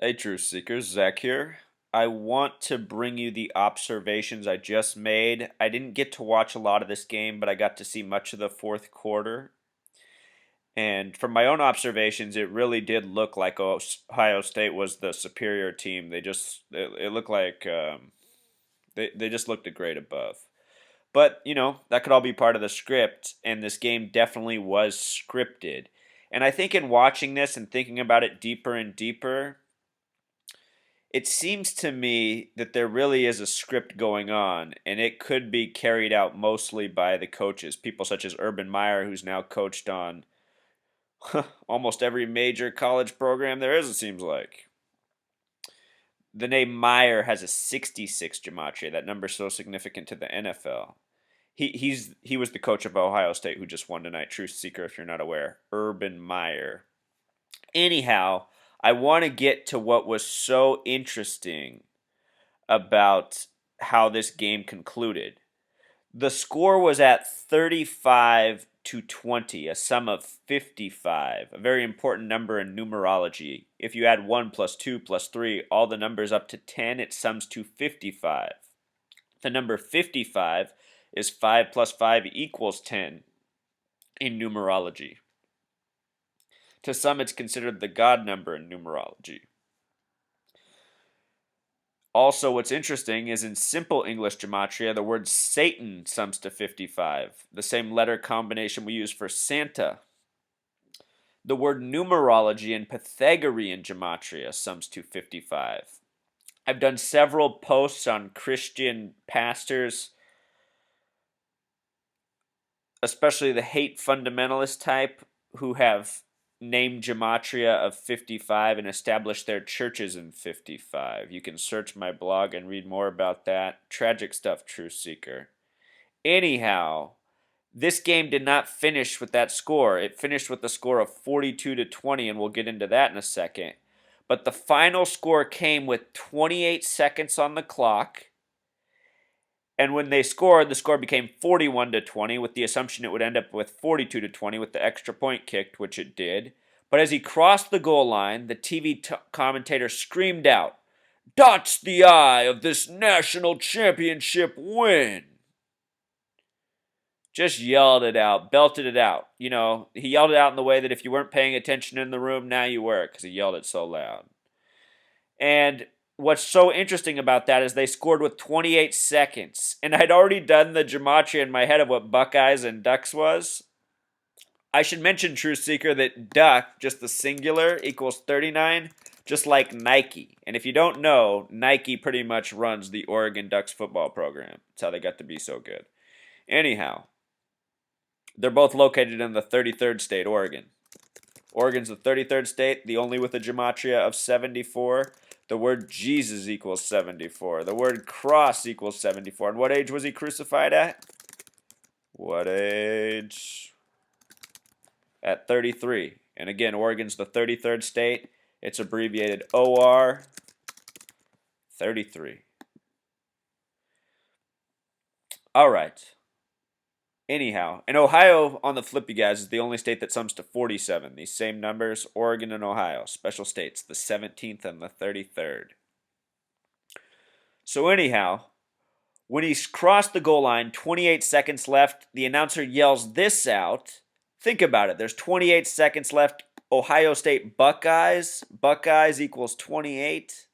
Hey, Truth Seekers, Zach here. I want to bring you the observations I just made. I didn't get to watch a lot of this game, but I got to see much of the fourth quarter. And from my own observations, it really did look like Ohio State was the superior team. It looked like they just looked a grade above. But, that could all be part of the script, and this game definitely was scripted. And I think in watching this and thinking about it deeper and deeper, it seems to me that there really is a script going on, and it could be carried out mostly by the coaches, people such as Urban Meyer, who's now coached on almost every major college program there is, it seems like. The name Meyer has a 66 gematria. That number is so significant to the NFL. He was the coach of Ohio State who just won tonight. Truth Seeker, if you're not aware. Urban Meyer. Anyhow, I want to get to what was so interesting about how this game concluded. The score was at 35-20, a sum of 55, a very important number in numerology. If you add 1 plus 2 plus 3, all the numbers up to 10, it sums to 55. The number 55 is 5 plus 5 equals 10 in numerology. To some, it's considered the God number in numerology. Also, what's interesting is in simple English gematria, the word Satan sums to 55, the same letter combination we use for Santa. The word numerology in Pythagorean gematria sums to 55. I've done several posts on Christian pastors, especially the hate fundamentalist type, who have named gematria of 55 and established their churches in 55. You can search my blog and read more about that. Tragic stuff, Truth Seeker. Anyhow, this game did not finish with that score. It finished with a score of 42-20, and we'll get into that in a second. But the final score came with 28 seconds on the clock. And when they scored, the score became 41-20, with the assumption it would end up with 42-20 with the extra point kicked, which it did. But as he crossed the goal line, the TV commentator screamed out, "Dots the I of this national championship win." Just yelled it out, belted it out. He yelled it out in the way that if you weren't paying attention in the room, now you were, because he yelled it so loud. And what's so interesting about that is they scored with 28 seconds. And I'd already done the gematria in my head of what Buckeyes and Ducks was. I should mention, True Seeker, that Duck, just the singular, equals 39, just like Nike. And if you don't know, Nike pretty much runs the Oregon Ducks football program. That's how they got to be so good. Anyhow, they're both located in the 33rd state, Oregon. Oregon's the 33rd state, the only with a gematria of 74. The word Jesus equals 74. The word cross equals 74. And what age was he crucified at? What age? At 33. And again, Oregon's the 33rd state. It's abbreviated OR 33. All right. Anyhow, and Ohio, on the flip, you guys, is the only state that sums to 47. These same numbers, Oregon and Ohio, special states, the 17th and the 33rd. So anyhow, when he's crossed the goal line, 28 seconds left, the announcer yells this out. Think about it. There's 28 seconds left. Ohio State Buckeyes. Buckeyes equals 28.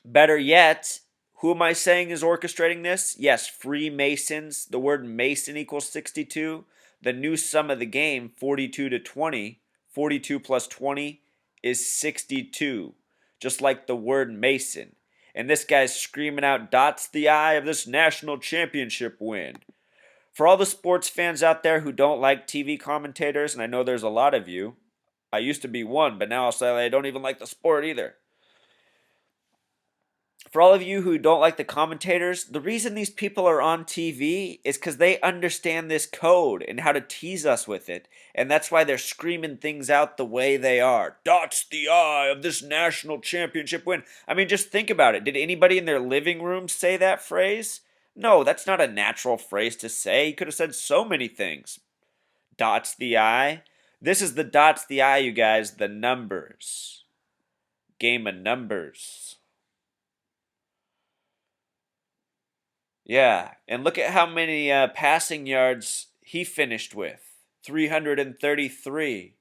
Better yet, who am I saying is orchestrating this? Yes, Freemasons. The word Mason equals 62. The new sum of the game, 42-20. 42 plus 20 is 62. Just like the word Mason. And this guy's screaming out, "Dots the I of this national championship win." For all the sports fans out there who don't like TV commentators, and I know there's a lot of you, I used to be one, but now I'll say I don't even like the sport either. For all of you who don't like the commentators, the reason these people are on TV is because they understand this code and how to tease us with it. And that's why they're screaming things out the way they are. "Dots the I of this national championship win." I mean, just think about it. Did anybody in their living room say that phrase? No, that's not a natural phrase to say. He could have said so many things. Dots the I. This is the dots the I, you guys, the numbers. Game of numbers. Yeah, and look at how many passing yards he finished with. 333.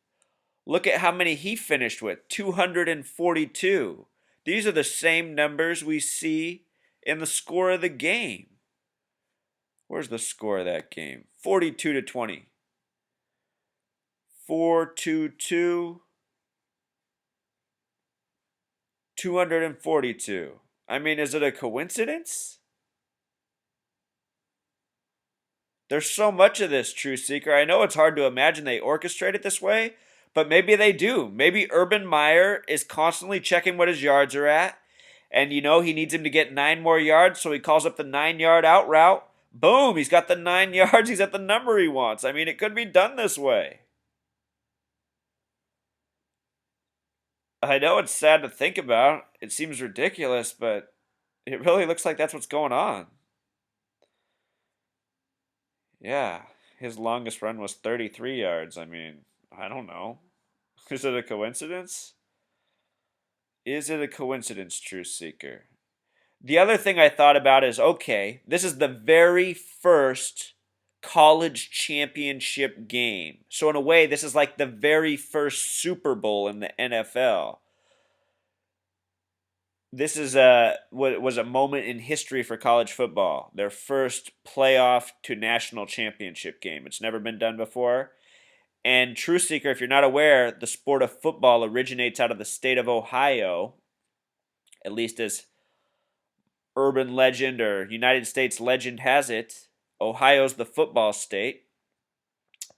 Look at how many he finished with. 242. These are the same numbers we see in the score of the game. Where's the score of that game? 42-20. 422. 242. I mean, is it a coincidence? There's so much of this, True Seeker. I know it's hard to imagine they orchestrate it this way, but maybe they do. Maybe Urban Meyer is constantly checking what his yards are at, and he needs him to get 9 more yards, so he calls up the 9-yard out route. Boom, he's got the 9 yards, he's at the number he wants. I mean, it could be done this way. I know it's sad to think about. It seems ridiculous, but it really looks like that's what's going on. Yeah, his longest run was 33 yards. I mean, I don't know. Is it a coincidence? Is it a coincidence, Truth Seeker? The other thing I thought about is okay, this is the very first college championship game. So, in a way, this is like the very first Super Bowl in the NFL. This is what was a moment in history for college football. Their first playoff to national championship game. It's never been done before. And True Seeker, if you're not aware, the sport of football originates out of the state of Ohio, at least as urban legend or United States legend has it. Ohio's the football state.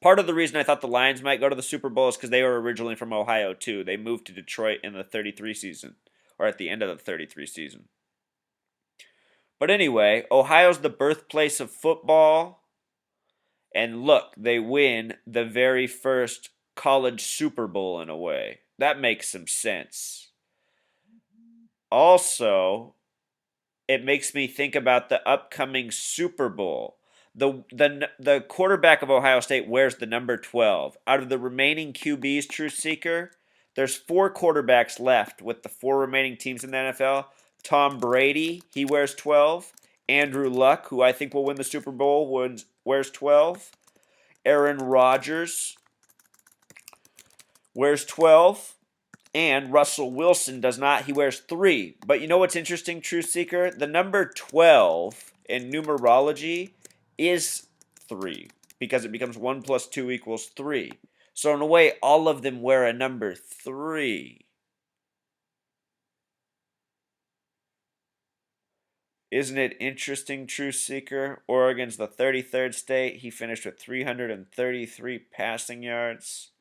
Part of the reason I thought the Lions might go to the Super Bowl is because they were originally from Ohio too. They moved to Detroit in the 33 season, or at the end of the 33 season. But anyway, Ohio's the birthplace of football. And look, they win the very first college Super Bowl in a way. That makes some sense. Also, it makes me think about the upcoming Super Bowl. The quarterback of Ohio State wears the number 12. Out of the remaining QBs, Truth Seeker, there's 4 quarterbacks left with the 4 remaining teams in the NFL. Tom Brady, he wears 12. Andrew Luck, who I think will win the Super Bowl, wears 12. Aaron Rodgers wears 12. And Russell Wilson does not. He wears 3. But you know what's interesting, Truth Seeker? The number 12 in numerology is 3. Because it becomes 1 plus 2 equals 3. So in a way, all of them wear a number 3. Isn't it interesting, Truth Seeker? Oregon's the 33rd state. He finished with 333 passing yards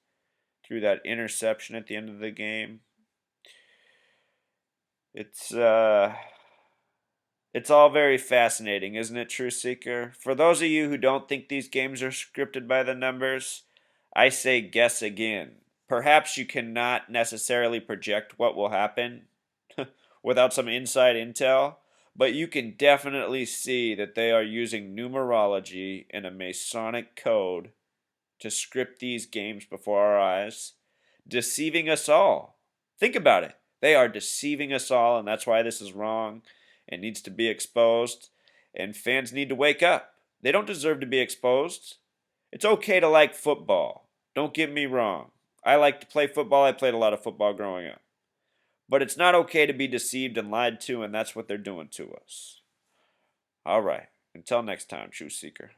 through that interception at the end of the game. It's all very fascinating, isn't it, Truth Seeker? For those of you who don't think these games are scripted by the numbers, I say guess again. Perhaps you cannot necessarily project what will happen without some inside intel, but you can definitely see that they are using numerology and a Masonic code to script these games before our eyes, deceiving us all. Think about it. They are deceiving us all, and that's why this is wrong and needs to be exposed. And fans need to wake up. They don't deserve to be exposed. It's okay to like football. Don't get me wrong. I like to play football. I played a lot of football growing up. But it's not okay to be deceived and lied to, and that's what they're doing to us. All right. Until next time, Truth Seeker.